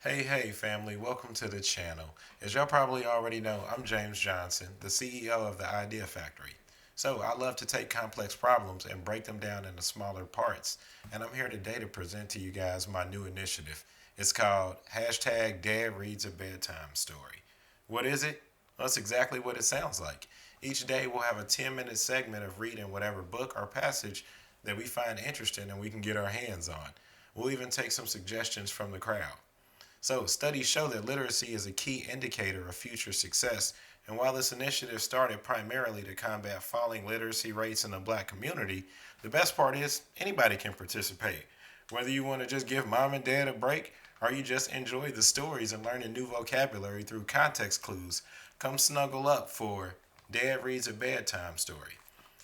Hey family, welcome to the channel. As y'all probably already know, I'm James Johnson, the CEO of the Idea Factory. So I love to take complex problems and break them down into smaller parts. And I'm here today to present to you guys my new initiative. It's called hashtag Dad Reads a Bedtime Story. What is it? Well, that's exactly what it sounds like. Each day we'll have a 10-minute segment of reading whatever book or passage that we find interesting and we can get our hands on. We'll even take some suggestions from the crowd. So, studies show that literacy is a key indicator of future success. And while this initiative started primarily to combat falling literacy rates in the black community, the best part is anybody can participate. Whether you want to just give mom and dad a break or you just enjoy the stories and learning new vocabulary through context clues, come snuggle up for Dad Reads a Bedtime Story.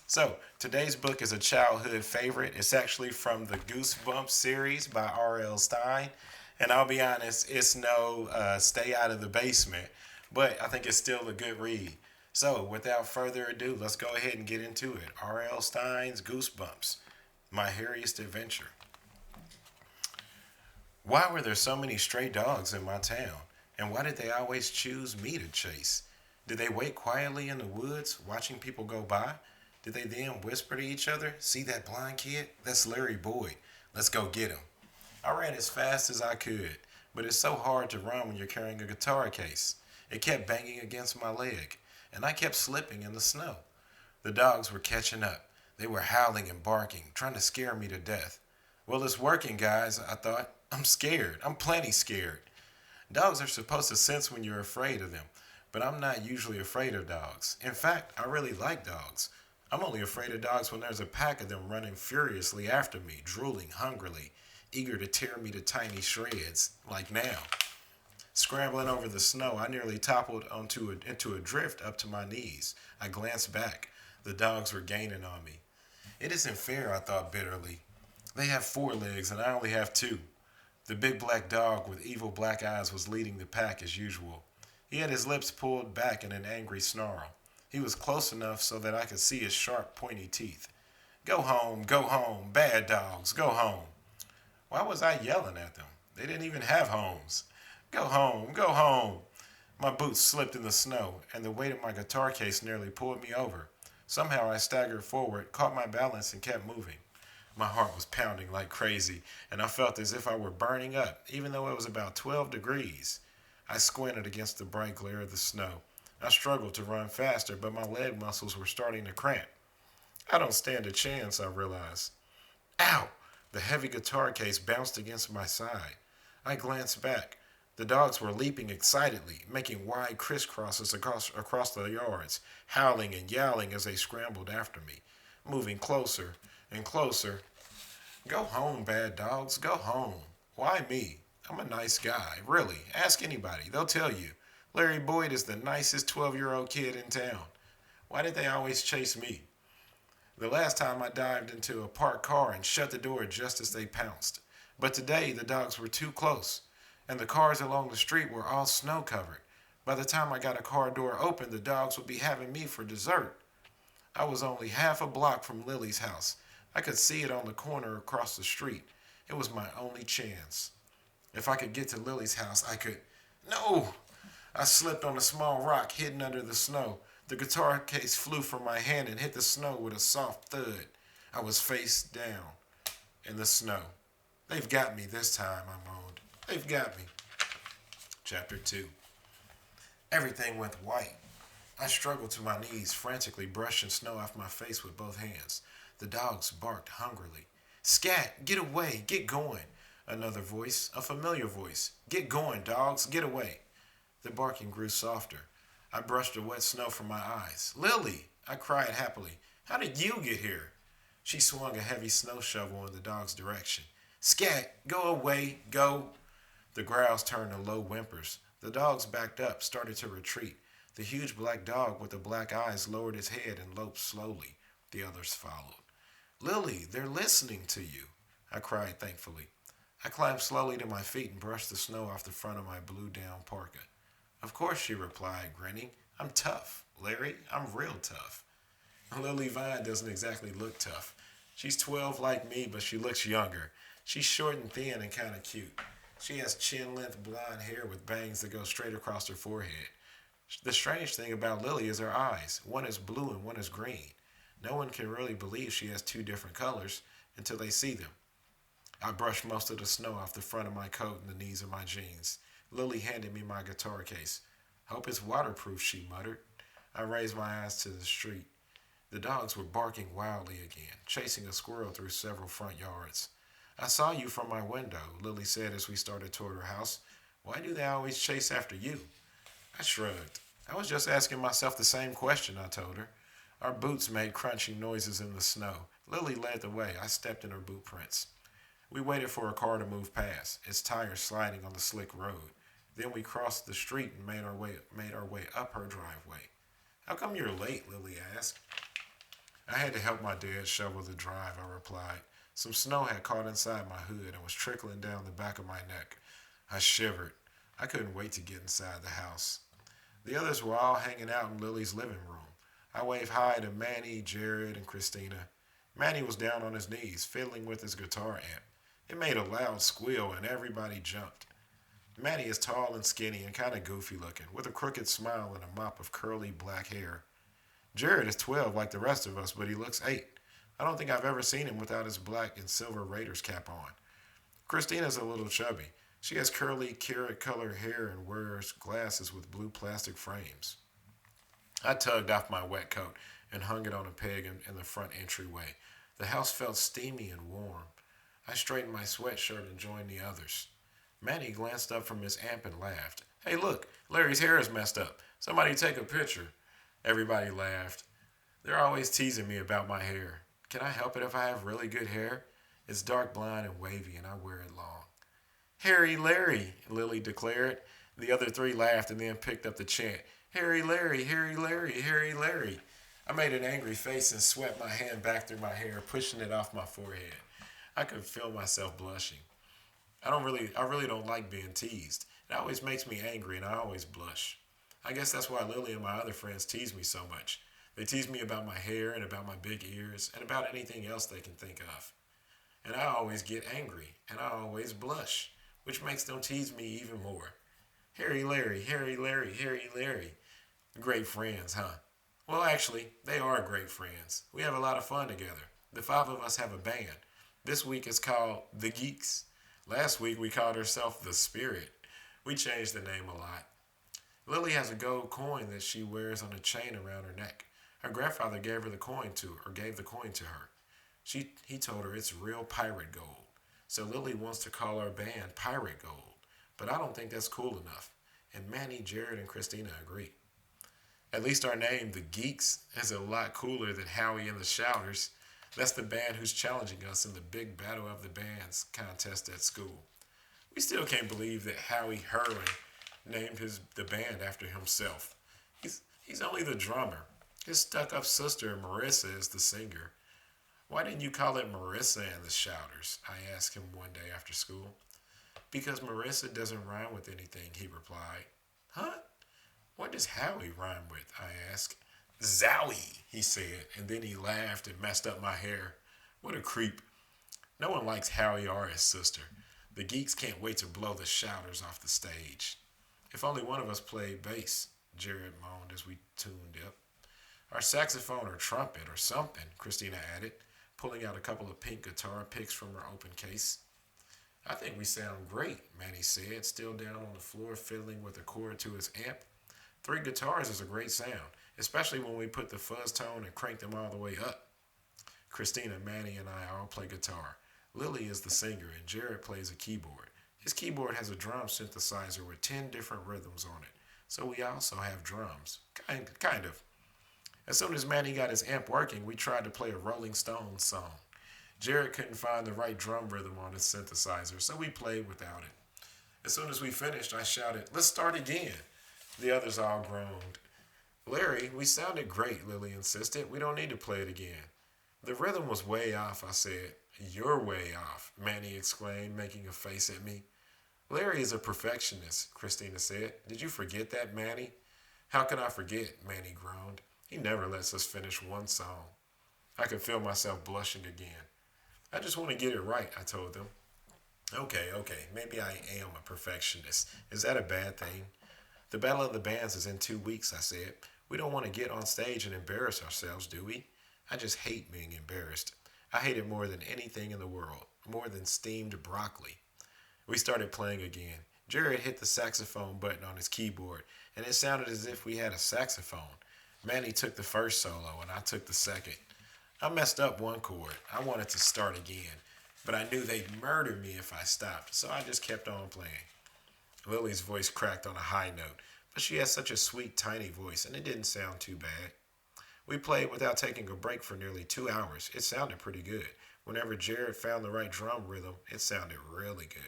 So, today's book is a childhood favorite. It's actually from the Goosebumps series by R.L. Stine. And I'll be honest, it's no stay out of the basement, but I think it's still a good read. So, without further ado, let's go ahead and get into it. R.L. Stine's Goosebumps, My Hairiest Adventure. Why were there so many stray dogs in my town? And why did they always choose me to chase? Did they wait quietly in the woods, watching people go by? Did they then whisper to each other, "See that blind kid? That's Larry Boyd. Let's go get him." I ran as fast as I could, but it's so hard to run when you're carrying a guitar case. It kept banging against my leg, and I kept slipping in the snow. The dogs were catching up. They were howling and barking, trying to scare me to death. Well, it's working, guys, I thought. I'm scared. I'm plenty scared. Dogs are supposed to sense when you're afraid of them, but I'm not usually afraid of dogs. In fact, I really like dogs. I'm only afraid of dogs when there's a pack of them running furiously after me, drooling hungrily, eager to tear me to tiny shreds, like now. Scrambling over the snow, I nearly toppled into a drift up to my knees. I glanced back. The dogs were gaining on me. It isn't fair, I thought bitterly. They have 4 legs and I only have 2. The big black dog with evil black eyes was leading the pack as usual. He had his lips pulled back in an angry snarl. He was close enough so that I could see his sharp, pointy teeth. Go home, bad dogs, go home. Why was I yelling at them? They didn't even have homes. Go home, go home. My boots slipped in the snow, and the weight of my guitar case nearly pulled me over. Somehow I staggered forward, caught my balance, and kept moving. My heart was pounding like crazy, and I felt as if I were burning up, even though it was about 12 degrees. I squinted against the bright glare of the snow. I struggled to run faster, but my leg muscles were starting to cramp. I don't stand a chance, I realized. Ow! The heavy guitar case bounced against my side. I glanced back. The dogs were leaping excitedly, making wide crisscrosses across the yards, howling and yowling as they scrambled after me, moving closer and closer. Go home, bad dogs, go home. Why me? I'm a nice guy, really. Ask anybody, they'll tell you. Larry Boyd is the nicest 12-year-old kid in town. Why did they always chase me? The last time I dived into a parked car and shut the door just as they pounced. But today the dogs were too close, and the cars along the street were all snow covered. By the time I got a car door open, the dogs would be having me for dessert. I was only half a block from Lily's house. I could see it on the corner across the street. It was my only chance. If I could get to Lily's house, I could. No! I slipped on a small rock hidden under the snow. The guitar case flew from my hand and hit the snow with a soft thud. I was face down in the snow. They've got me this time, I moaned. They've got me. Chapter 2. Everything went white. I struggled to my knees, frantically brushing snow off my face with both hands. The dogs barked hungrily. Scat, get away, get going. Another voice, a familiar voice. Get going, dogs, get away. The barking grew softer. I brushed the wet snow from my eyes. Lily, I cried happily. How did you get here? She swung a heavy snow shovel in the dog's direction. Scat, go away, go. The growls turned to low whimpers. The dogs backed up, started to retreat. The huge black dog with the black eyes lowered his head and loped slowly. The others followed. Lily, they're listening to you, I cried thankfully. I climbed slowly to my feet and brushed the snow off the front of my blue down parka. Of course, she replied, grinning. I'm tough, Larry. I'm real tough. Lily Vine doesn't exactly look tough. She's 12 like me, but she looks younger. She's short and thin and kind of cute. She has chin-length blonde hair with bangs that go straight across her forehead. The strange thing about Lily is her eyes. One is blue and one is green. No one can really believe she has two different colors until they see them. I brushed most of the snow off the front of my coat and the knees of my jeans. Lily handed me my guitar case. Hope it's waterproof, she muttered. I raised my eyes to the street. The dogs were barking wildly again, chasing a squirrel through several front yards. I saw you from my window, Lily said as we started toward her house. Why do they always chase after you? I shrugged. I was just asking myself the same question, I told her. Our boots made crunching noises in the snow. Lily led the way. I stepped in her boot prints. We waited for a car to move past, its tires sliding on the slick road. Then we crossed the street and made our way up her driveway. How come you're late? Lily asked. I had to help my dad shovel the drive, I replied. Some snow had caught inside my hood and was trickling down the back of my neck. I shivered. I couldn't wait to get inside the house. The others were all hanging out in Lily's living room. I waved hi to Manny, Jared, and Christina. Manny was down on his knees, fiddling with his guitar amp. It made a loud squeal and everybody jumped. Manny is tall and skinny and kind of goofy looking, with a crooked smile and a mop of curly black hair. Jared is 12 like the rest of us, but he looks 8. I don't think I've ever seen him without his black and silver Raiders cap on. Christina's a little chubby. She has curly, carrot colored hair and wears glasses with blue plastic frames. I tugged off my wet coat and hung it on a peg in the front entryway. The house felt steamy and warm. I straightened my sweatshirt and joined the others. Manny glanced up from his amp and laughed. Hey, look, Larry's hair is messed up. Somebody take a picture. Everybody laughed. They're always teasing me about my hair. Can I help it if I have really good hair? It's dark blonde and wavy, and I wear it long. Harry Larry, Lily declared. The other three laughed and then picked up the chant. Harry Larry, Harry Larry, Harry Larry. I made an angry face and swept my hand back through my hair, pushing it off my forehead. I could feel myself blushing. I really don't like being teased. It always makes me angry and I always blush. I guess that's why Lily and my other friends tease me so much. They tease me about my hair and about my big ears and about anything else they can think of. And I always get angry and I always blush, which makes them tease me even more. Harry Larry, Harry Larry, Harry Larry. Great friends, huh? Well, actually, they are great friends. We have a lot of fun together. The 5 of us have a band. This week it's called The Geeks. Last week we called ourselves The Spirit. We changed the name a lot. Lily has a gold coin that she wears on a chain around her neck. Her grandfather gave the coin to her. He told her it's real pirate gold. So Lily wants to call our band Pirate Gold. But I don't think that's cool enough. And Manny, Jared, and Christina agree. At least our name, The Geeks, is a lot cooler than Howie and the Shouters. That's the band who's challenging us in the big Battle of the Bands contest at school. We still can't believe that Howie Herman named the band after himself. He's only the drummer. His stuck-up sister, Marissa, is the singer. Why didn't you call it Marissa and the Shouters? I asked him one day after school. Because Marissa doesn't rhyme with anything, he replied. Huh? What does Howie rhyme with? I asked. Zowie, he said, and then he laughed and messed up my hair. What a creep. No one likes Howie or his sister. The Geeks can't wait to blow the Shouters off the stage. If only one of us played bass, Jared moaned as we tuned up. Or saxophone or trumpet or something, Christina added, pulling out a couple of pink guitar picks from her open case. I think we sound great, Manny said, still down on the floor fiddling with a cord to his amp. 3 guitars is a great sound, especially when we put the fuzz tone and crank them all the way up. Christina, Manny, and I all play guitar. Lily is the singer, and Jared plays a keyboard. His keyboard has a drum synthesizer with 10 different rhythms on it, so we also have drums. Kind of. As soon as Manny got his amp working, we tried to play a Rolling Stones song. Jared couldn't find the right drum rhythm on his synthesizer, so we played without it. As soon as we finished, I shouted, "Let's start again." The others all groaned. Larry, we sounded great, Lily insisted. We don't need to play it again. The rhythm was way off, I said. You're way off, Manny exclaimed, making a face at me. Larry is a perfectionist, Christina said. Did you forget that, Manny? How could I forget, Manny groaned. He never lets us finish one song. I could feel myself blushing again. I just want to get it right, I told them. Okay, maybe I am a perfectionist. Is that a bad thing? The Battle of the Bands is in 2 weeks, I said. We don't want to get on stage and embarrass ourselves, do we? I just hate being embarrassed. I hate it more than anything in the world, more than steamed broccoli. We started playing again. Jared hit the saxophone button on his keyboard, and it sounded as if we had a saxophone. Manny took the first solo, and I took the second. I messed up one chord. I wanted to start again, but I knew they'd murder me if I stopped, so I just kept on playing. Lily's voice cracked on a high note, but she has such a sweet, tiny voice, and it didn't sound too bad. We played without taking a break for nearly 2 hours. It sounded pretty good. Whenever Jared found the right drum rhythm, it sounded really good.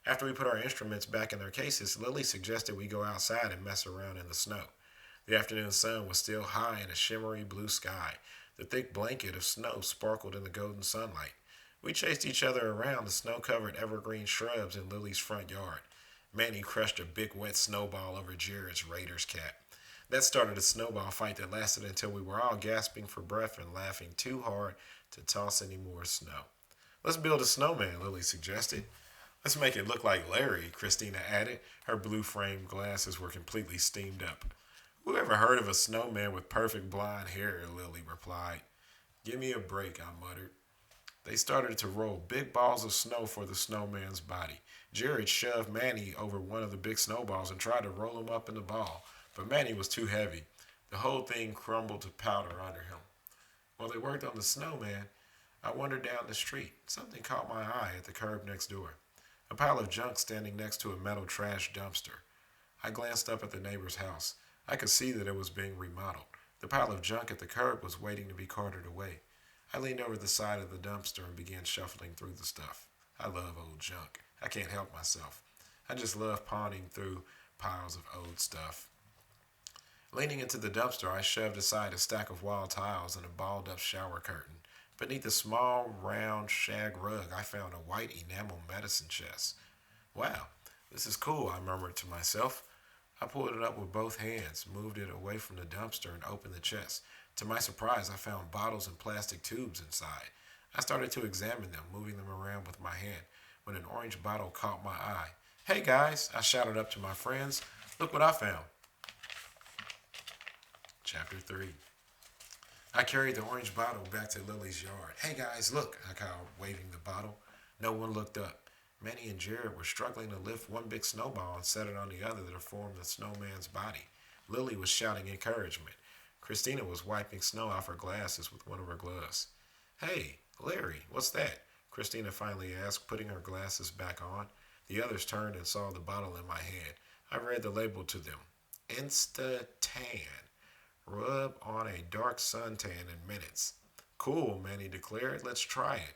After we put our instruments back in their cases, Lily suggested we go outside and mess around in the snow. The afternoon sun was still high in a shimmery blue sky. The thick blanket of snow sparkled in the golden sunlight. We chased each other around the snow covered evergreen shrubs in Lily's front yard. Manny crushed a big wet snowball over Jared's Raiders cap. That started a snowball fight that lasted until we were all gasping for breath and laughing too hard to toss any more snow. Let's build a snowman, Lily suggested. Let's make it look like Larry, Christina added. Her blue framed glasses were completely steamed up. Who ever heard of a snowman with perfect blonde hair? Lily replied. Give me a break, I muttered. They started to roll big balls of snow for the snowman's body. Jared shoved Manny over one of the big snowballs and tried to roll him up in the ball, but Manny was too heavy. The whole thing crumbled to powder under him. While they worked on the snowman, I wandered down the street. Something caught my eye at the curb next door. A pile of junk standing next to a metal trash dumpster. I glanced up at the neighbor's house. I could see that it was being remodeled. The pile of junk at the curb was waiting to be carted away. I leaned over the side of the dumpster and began shuffling through the stuff. I love old junk. I can't help myself. I just love pawning through piles of old stuff. Leaning into the dumpster, I shoved aside a stack of wall tiles and a balled up shower curtain. Beneath a small, round shag rug, I found a white enamel medicine chest. Wow, this is cool, I murmured to myself. I pulled it up with both hands, moved it away from the dumpster, and opened the chest. To my surprise, I found bottles and plastic tubes inside. I started to examine them, moving them around with my hand, when an orange bottle caught my eye. Hey guys, I shouted up to my friends. Look what I found. Chapter 3. I carried the orange bottle back to Lily's yard. Hey guys, look, I called, waving the bottle. No one looked up. Manny and Jared were struggling to lift one big snowball and set it on the other to form the snowman's body. Lily was shouting encouragement. Christina was wiping snow off her glasses with one of her gloves. Hey, Larry, what's that? Christina finally asked, putting her glasses back on. The others turned and saw the bottle in my hand. I read the label to them. Insta-tan. Rub on a dark suntan in minutes. Cool, Manny declared. Let's try it.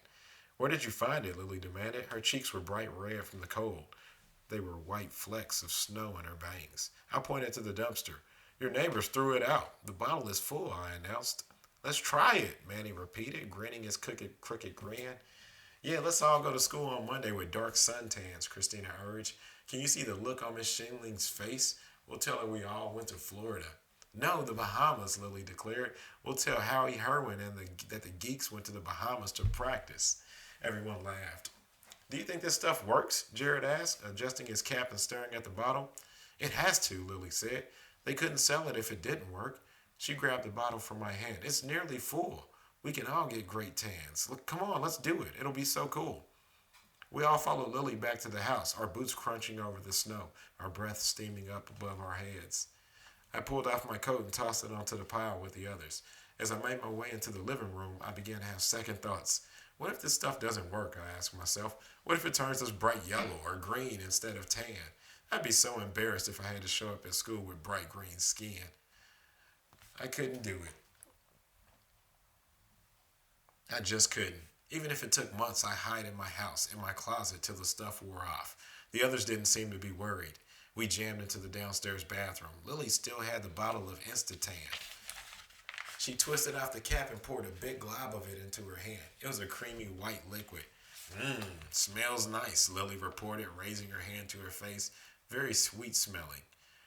Where did you find it? Lily demanded. Her cheeks were bright red from the cold. They were white flecks of snow in her bangs. I pointed to the dumpster. Your neighbors threw it out. The bottle is full, I announced. Let's try it, Manny repeated, grinning his crooked grin. Yeah, let's all go to school on Monday with dark suntans, Christina urged. Can you see the look on Miss Shinling's face? We'll tell her we all went to Florida. No, the Bahamas, Lily declared. We'll tell Howie Herwin that the geeks went to the Bahamas to practice. Everyone laughed. Do you think this stuff works? Jared asked, adjusting his cap and staring at the bottle. It has to, Lily said. They couldn't sell it if it didn't work. She grabbed the bottle from my hand. It's nearly full. We can all get great tans. Look, come on, let's do it. It'll be so cool. We all followed Lily back to the house, our boots crunching over the snow, our breath steaming up above our heads. I pulled off my coat and tossed it onto the pile with the others. As I made my way into the living room, I began to have second thoughts. What if this stuff doesn't work? I asked myself. What if it turns us bright yellow or green instead of tan? I'd be so embarrassed if I had to show up at school with bright green skin. I couldn't do it. I just couldn't. Even if it took months, I hide in my house, in my closet, till the stuff wore off. The others didn't seem to be worried. We jammed into the downstairs bathroom. Lily still had the bottle of Instatan. She twisted off the cap and poured a big glob of it into her hand. It was a creamy white liquid. Smells nice, Lily reported, raising her hand to her face. Very sweet smelling.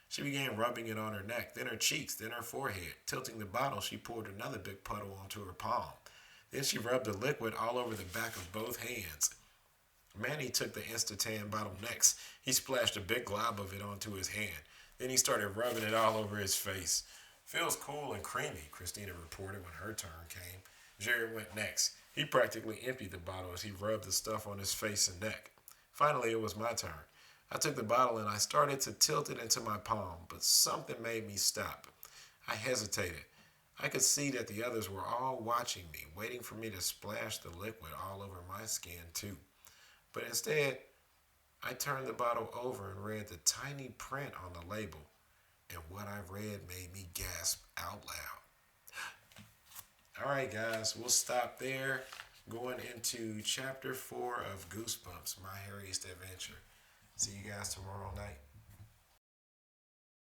She began rubbing it on her neck, then her cheeks, then her forehead. Tilting the bottle, she poured another big puddle onto her palm. Then she rubbed the liquid all over the back of both hands. Manny took the Instatan bottle next. He splashed a big glob of it onto his hand. Then he started rubbing it all over his face. Feels cool and creamy, Christina reported when her turn came. Jared went next. He practically emptied the bottle as he rubbed the stuff on his face and neck. Finally, it was my turn. I took the bottle and I started to tilt it into my palm, but something made me stop. I hesitated. I could see that the others were all watching me, waiting for me to splash the liquid all over my skin, too. But instead, I turned the bottle over and read the tiny print on the label, and what I read made me gasp out loud. All right, guys, we'll stop there. Going into chapter 4 of Goosebumps, My Hairiest Adventure. See you guys tomorrow night.